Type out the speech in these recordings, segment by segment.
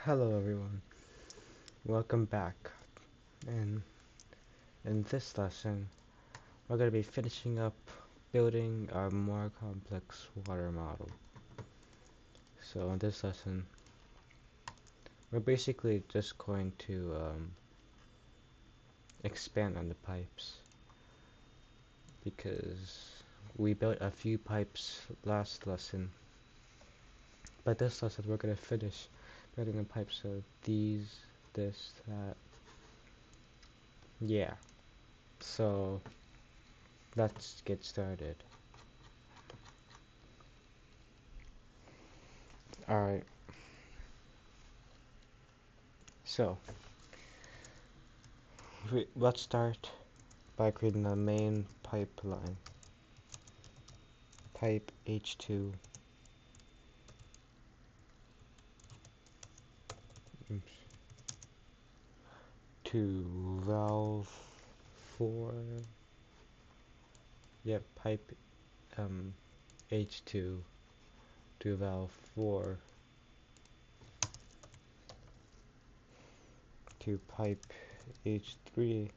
Hello everyone, welcome back. And in this lesson, we're going to be finishing up building our more complex water model. So in this lesson, we're basically just going to expand on the pipes because we built a few pipes last lesson, but this lesson we're going to finish building the pipes. So these, this, that, yeah. So let's get started. Alright, so let's start by creating the main pipeline. Pipe H2 to valve 4. Yep, pipe H2 to valve 4 to pipe H3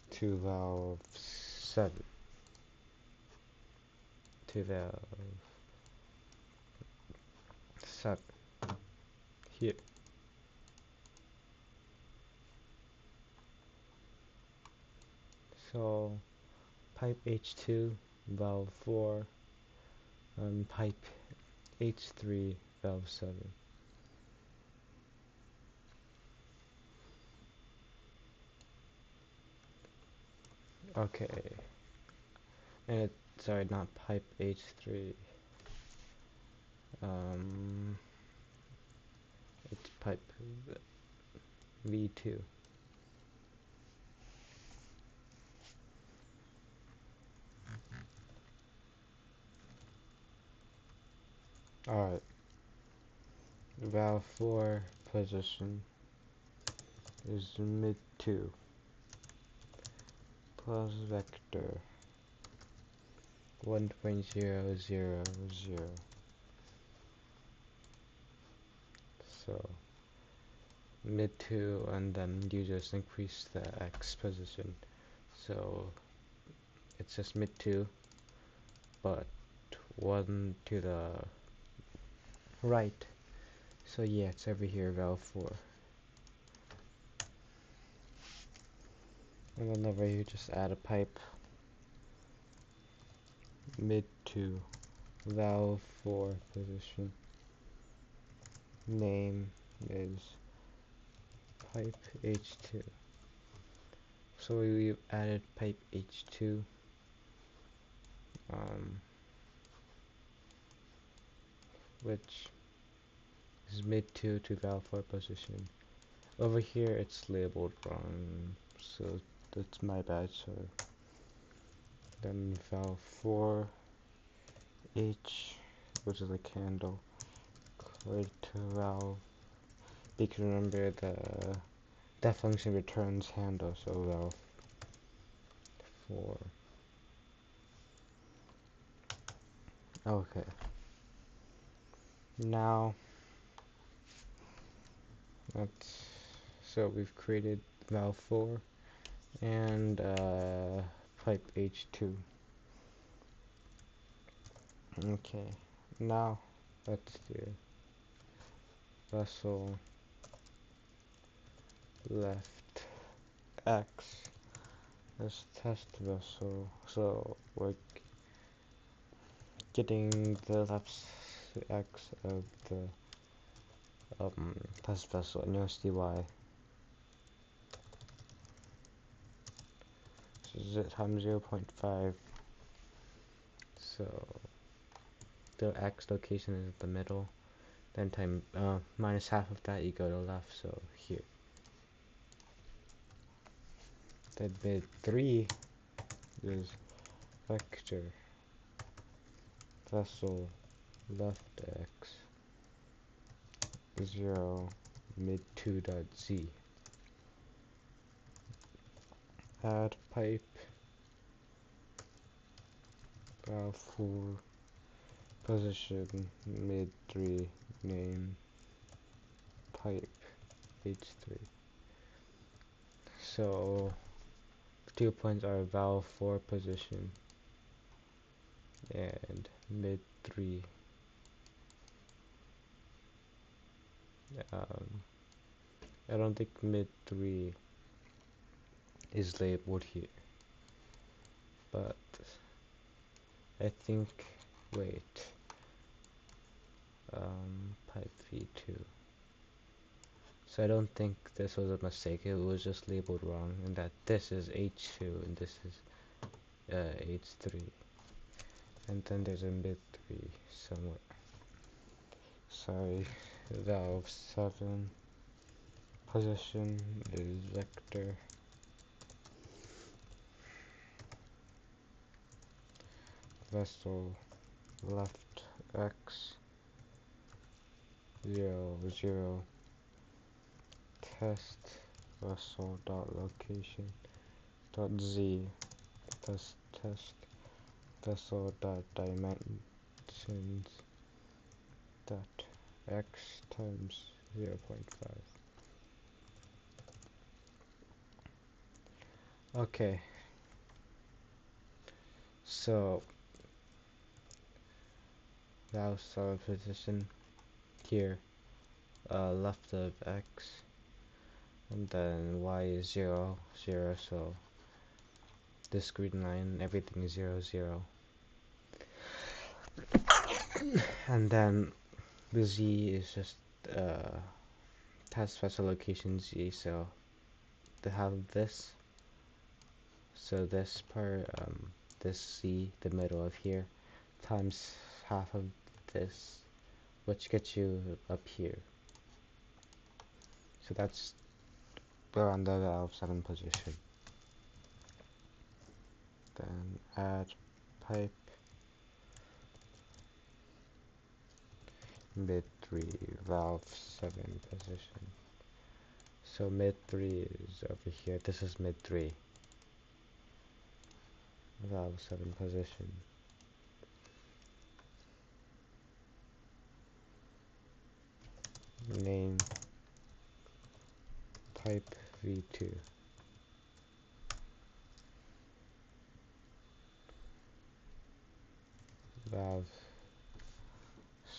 to valve 7 to valve 7 here. So pipe H2 valve 4 and pipe H3 valve 7. Okay, and sorry, not pipe H3. It's pipe V2. Alright, valve 4 position is mid 2 plus vector 1.000. So mid 2, and then you just increase the x position. So it's just mid 2, but 1 to the right. So yeah, it's over here, valve 4. And then over here, just add a pipe mid 2, valve 4 position. Name is pipe H2. So we added pipe H2, which is mid 2 to valve 4 position. Over here it's labeled wrong, so that's my bad. So then valve 4 H, which is a candle, correct to valve, because remember that function returns handle, so valve 4. Okay, now that's, so we've created valve 4 and pipe H2. Okay, now let's do vessel left X as test vessel. So we're getting the left X of the test vessel, and you'll see why. So z times 0.5. So the X location is at the middle. Then time minus half of that, you go to left. So here. Then mid 3 is vector vessel left X 0 mid 2 dot Z. Add pipe valve 4 position mid 3 name pipe h3. So 2 points are valve 4 position and mid 3. I don't think mid 3 is labeled here, but I think, wait, pipe V2. So I don't think this was a mistake, it was just labeled wrong, and that this is H2 and this is H3. And then there's a mid 3 somewhere. Sorry, valve 7 position is vector. Vessel left X 0 0 test vessel dot location dot Z test vessel dot dimensions dot X times 0.5. Okay, so valve solid position here, left of X, and then Y is 0 0, so this green line, everything is 0 0. And then the Z is just test vessel location Z, so to have this, so this part, this Z, the middle of here, times half of this, which gets you up here. So that's, we're on the valve 7 position. Then add pipe mid 3 valve 7 position. So mid 3 is over here. This is mid 3 valve 7 position. Name pipe V2. Valve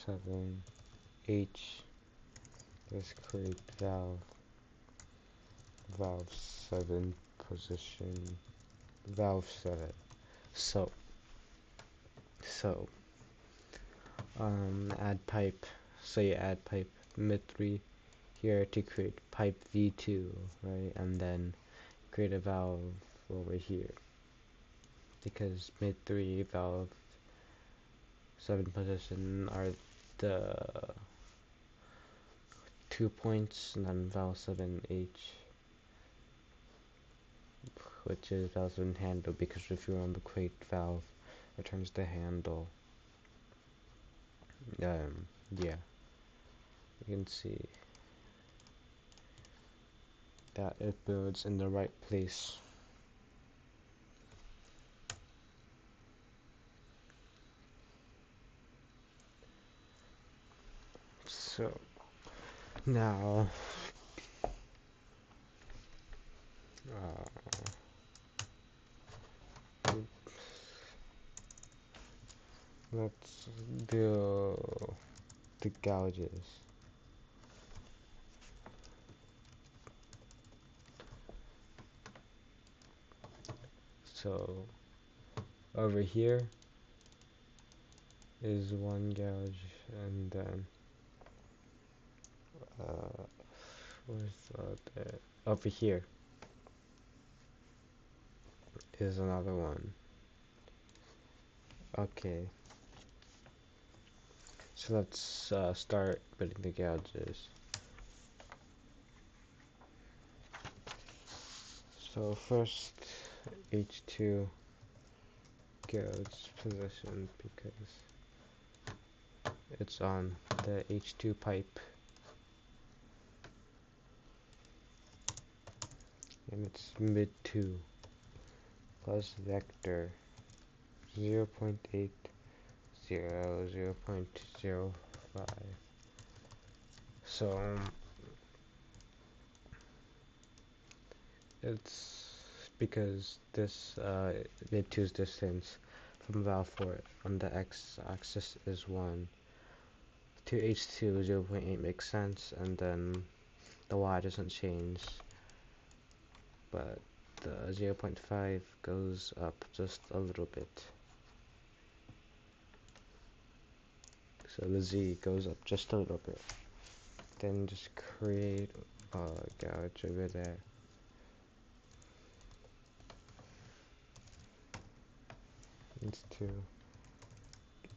7 H. Let's create valve 7 position valve 7. So add pipe. So you add pipe mid 3 here to create pipe V2, right? And then create a valve over here, because mid 3 valve 7 position are the 2 points, and then valve 7H, which is valve 7 handle, because if you run the crate valve, returns the handle. Yeah, you can see that it builds in the right place. So now let's do the gouges. So over here is one gouge, and then where's the other? Over here is another one. Okay, so let's start putting the gouges. So first H2 gouge position, because it's on the H2 pipe, and it's mid 2 plus vector 0.8 0.05. So it's because this mid 2's distance from valve 4 on the x-axis is 1 to h2 0.8 makes sense, and then the y doesn't change, but the 0.5 goes up just a little bit. So the z goes up just a little bit. Then just create a gouge over there.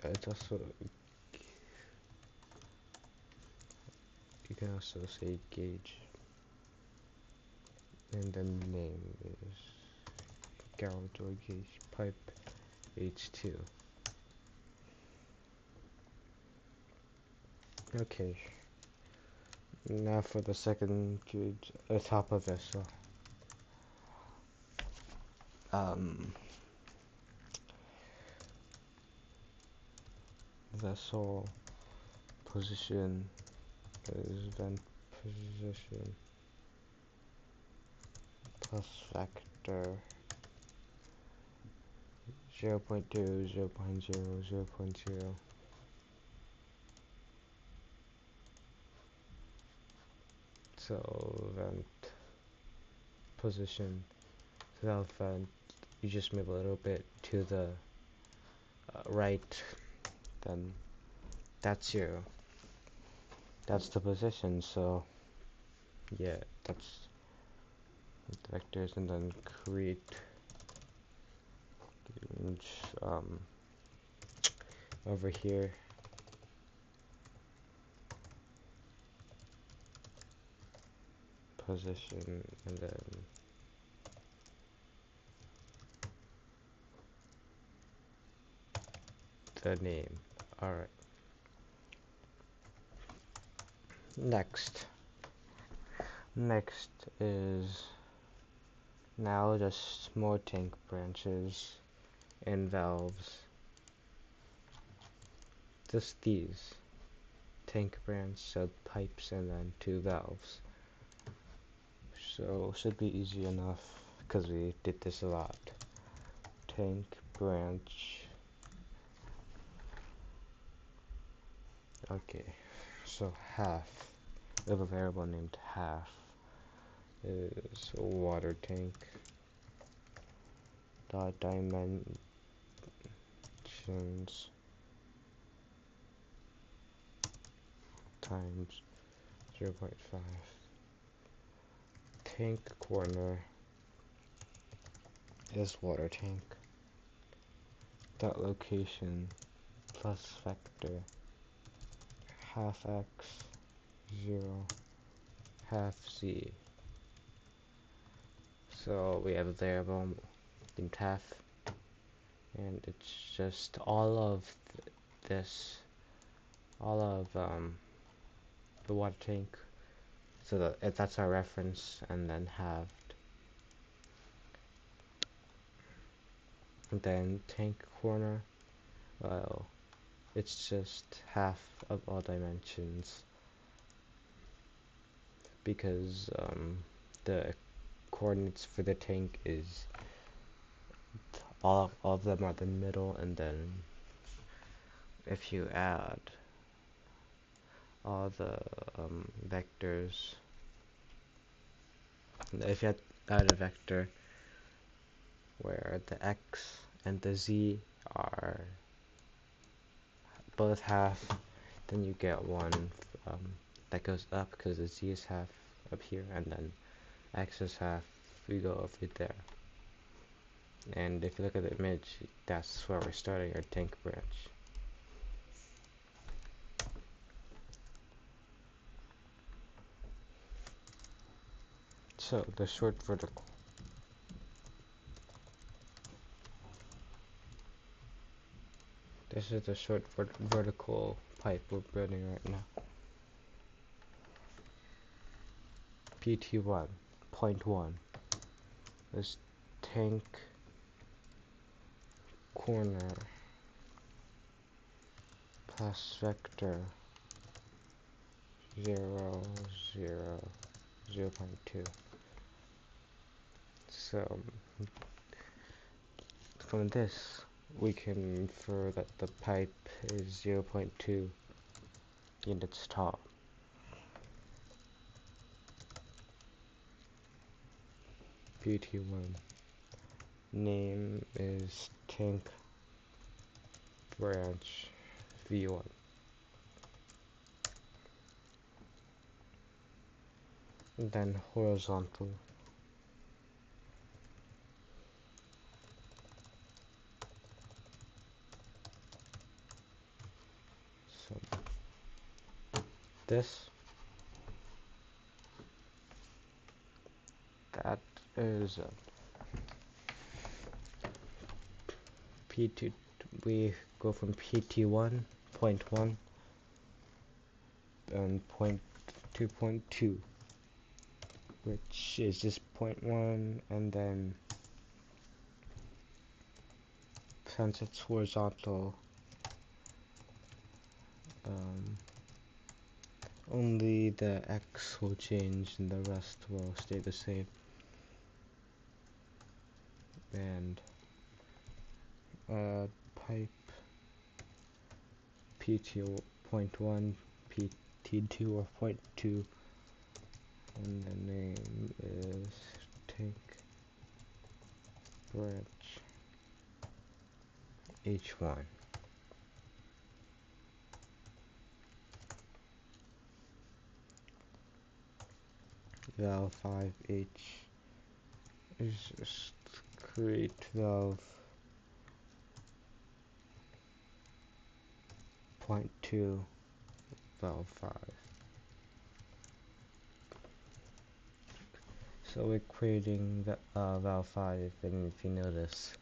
It's also, you can also say gauge, and then the name is gouge or gauge pipe H2. Okay, now for the second gauge, the top of vessel. Vessel position is vent position plus factor 0.2, 0.0, 0.0. So vent position, valve vent, you just move a little bit to the right, then that's the position. So yeah, that's the vectors, and then create over here position, and then the name. Alright, next is now just more tank branches and valves. Just these tank branch, sub pipes, and then 2 valves. So should be easy enough because we did this a lot. Tank branch. Okay, so half, we have a variable named half, is water tank dot dimensions times 0.5. Tank corner is water tank dot location plus vector half x 0 half z. So we have a variable named half, and it's just all of this, all of the water tank, so that's our reference, and then halved. And then tank corner, well, it's just half of all dimensions, because the coordinates for the tank is all of them are the middle, and then if you add all the vectors, if you add a vector where the x and the z are both half, then you get one that goes up because the z is half up here, and then x is half, we go over there. And if you look at the image, that's where we're starting our tank branch. So the short vertical. This is the short vertical pipe we're building right now. PT1, point 1. This tank corner plus vector 0, 0, 0.2. So from this we can infer that the pipe is 0.2 units tall. PT1 name is tank branch V1. And then horizontal so this that is P2. We go from PT1.1 and point 2.2, which is just 0.1, and then since it's horizontal, only the X will change and the rest will stay the same. And pipe PT.1, PT2 or point 2, and the name is tank branch H1. Valve 5H is just create valve 0.2 valve 5. So we're creating the valve 5, and if you notice,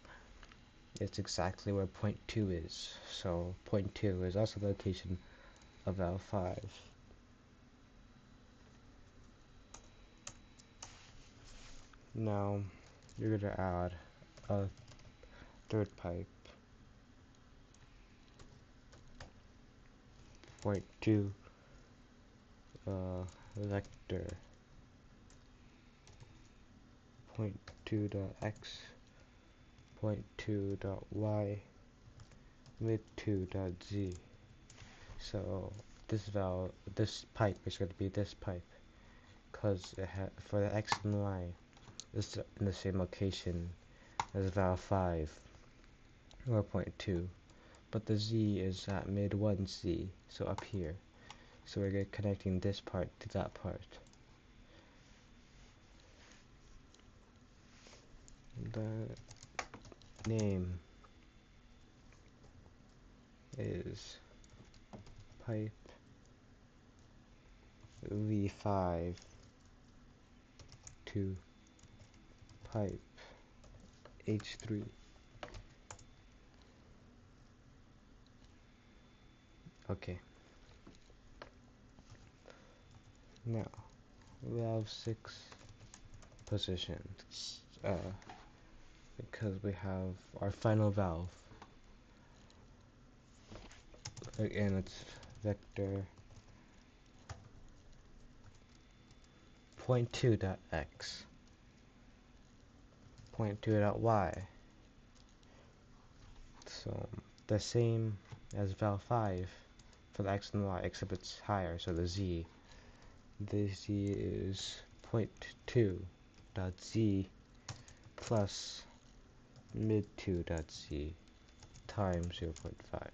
it's exactly where point 2 is. So point 2 is also the location of valve 5. Now you're going to add a third pipe, point 2 vector, point 2 dot x, point 2 dot y, mid 2 dot z. So this pipe is going to be this pipe, because for the x and y, it's in the same location as valve 5 or point 2, but the z is at mid 1z, so up here. So we're connecting this part to that part. The name is pipe V5 to pipe H3. Okay. Now valve 6 position, because we have our final valve. Again, it's vector point 2 dot x, point 2 dot y. So the same as valve 5 for the x and y, except it's higher, so the z is point 2 dot z plus mid 2 dot z times 0.5.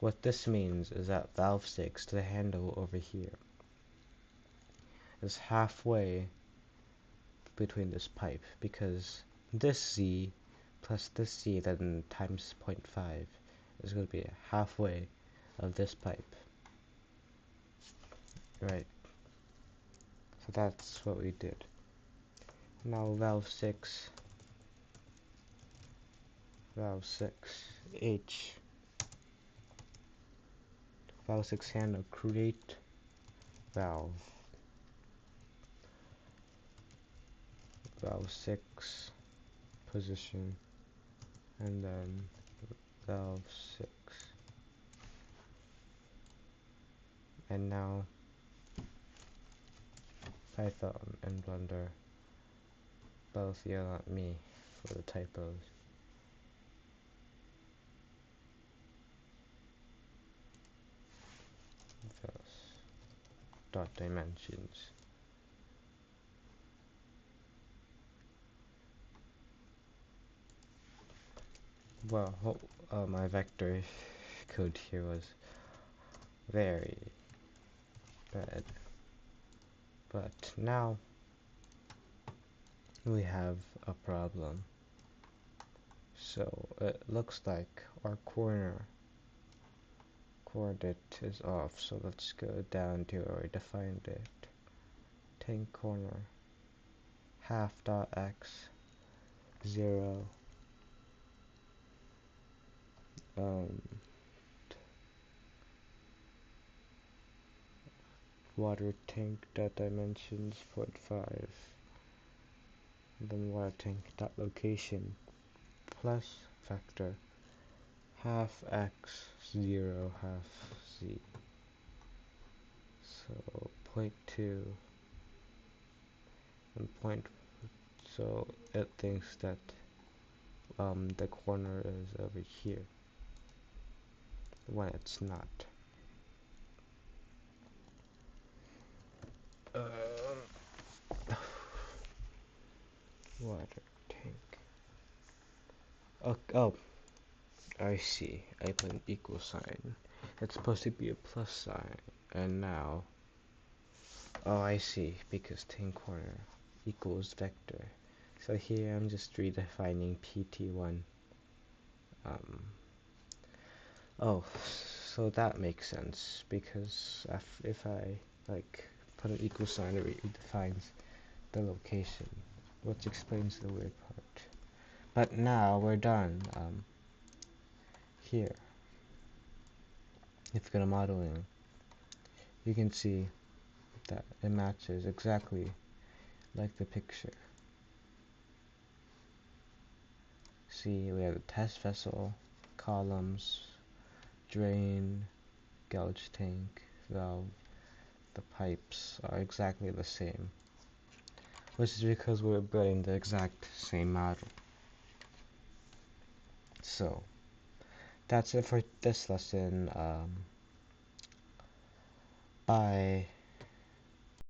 What this means is that valve 6, the handle over here, is halfway between this pipe, because this z plus this z then times 0.5 is going to be halfway of this pipe. Right. So that's what we did. Now valve 6 H, valve 6 handle, create valve 6 position, and then valve 6 And now Python and Blender both yell at me for the typos. Dot dimensions. Well, my vector code here was very bad, but now we have a problem. So it looks like our coordinate is off, so let's go down to where we defined it. Tan corner half dot x 0 water tank dot dimensions 0.5, then water tank dot location plus vector half x 0 half z. So 0.2 and point. So it thinks that the corner is over here when it's not. Water tank. Oh, I see. I put an equal sign. It's supposed to be a plus sign, and now. Oh, I see. Because tan corner equals vector. So here I'm just redefining PT1. Oh, so that makes sense because if I like put an equal sign, it redefines the location, which explains the weird part. But now we're done. Here, if you go to modeling, you can see that it matches exactly like the picture. See, we have the test vessel, columns, drain, gauge tank, valve. The pipes are exactly the same, which is because we're building the exact same model. So, that's it for this lesson. Bye.